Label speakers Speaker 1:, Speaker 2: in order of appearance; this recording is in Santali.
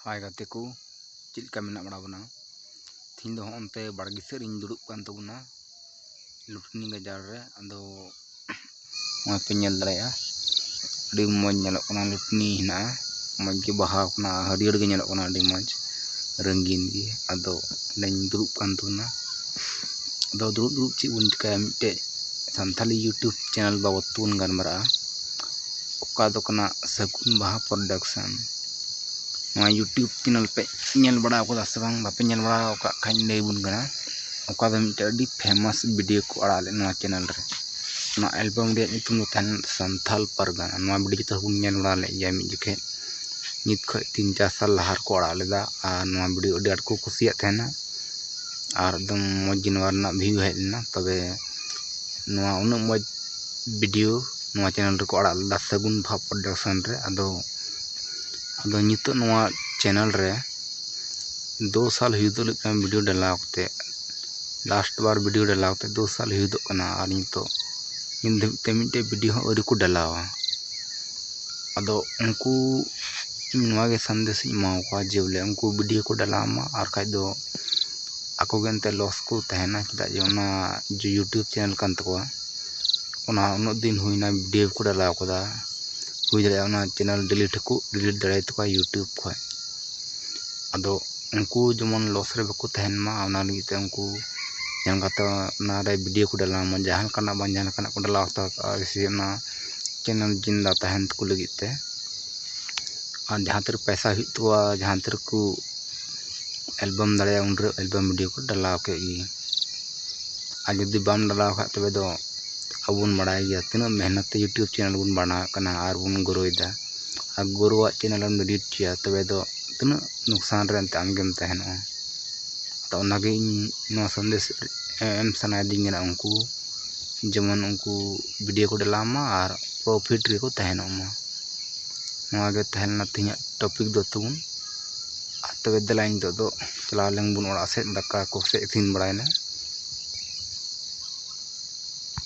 Speaker 1: हाय गाते को चिलका मेना बड़ा बना थीन दो होंते बाड़गी सेर इन दुड़ुब कान तबुना लुटनी गजार रे अदो मा पे नेल दरेया अडी मौज नेलोग कना लुटनी हिना मौज गे बहाव कना हरियर गे नेलोग कना अडी मौज रंगीन गे अदो नैन दुड़ुब कान तबुना अदो दुड़ुब ची बुन चिकाया मिटे संथाली यूट्यूब चैनल बाबत तुन गनमरा ओका दो कना सगुन बाहा प्रोडक्शन यूट्यूब चैनल पे नेल बड़ा को से बांग बापे नेल बड़ा का खाइन लay बुन गना ओका दो मिटे अडी फेमस वीडियो को अड़ा ले नवा चैनल रे ना एल्बम रे नितुम दो थान संथाल परगना नवा वीडियो तो बुन नेल बड़ा ले या मि जखे नित ख 3-4 साल लहार को अड़ा लेदा आ नवा वीडियो अडी आट को कुसिया थाना आर दम मौज जनवार ना व्यू हेज लेना तबे नवा उन मौज वीडियो नवा चैनल रे को अड़ा लेदा सगुन भाव प्रोडक्शन रे अदो नितो नवा चैनल रे 2 साल हुई वीडियो डालाव कते लास्ट बार वीडियो डालाव कते 2 साल हुई कना और नितो इन धमते मिटे वीडियो अरी को डालावा अदो उनको नवा गे संदेश इमाव को जेवले उनको वीडियो को डालामा और खाइ दो आको गेनते लॉस को तहना चदा जे ओना जो यूट्यूब चैनल कान तकोआ ओना उन दिन हुईना वीडियो को डालाव कदा हुई दरे ओना चैनल डिलीट दरे तको यूट्यूब को अदो उनको जमन लॉस रे बको तहन मा ओना लगी ते उनको जन काता ना रे वीडियो को डाला मा जहां कना बन जहां कना को डाला ता से ना चैनल जिंदा तहन को लगी ते और जहां तर पैसा हुई तो जहां तर को एल्बम दरे उन एल्बम वीडियो को डाला के आ जदी बाम डाला खा तबे दो अबुन बड़ाई गया तीना मेहनत यूट्यूब चैनल बुन बना कना और बुन ग्रोइदा आ ग्रोवा चैनल हम डिलीट किया तबे दो तीना नुकसान रे अंत आमगेम तहनो तो ओनागे नो संदेश एम सनाइदिंग ना उनको जमन उनको वीडियो को डालामा और प्रॉफिट रे को तहनो मा नवागे तहलना तिया टॉपिक दो तुन तबे दलाइन दो चला लेंग बुन ओड़ा से दक्का को से इथिन बड़ायना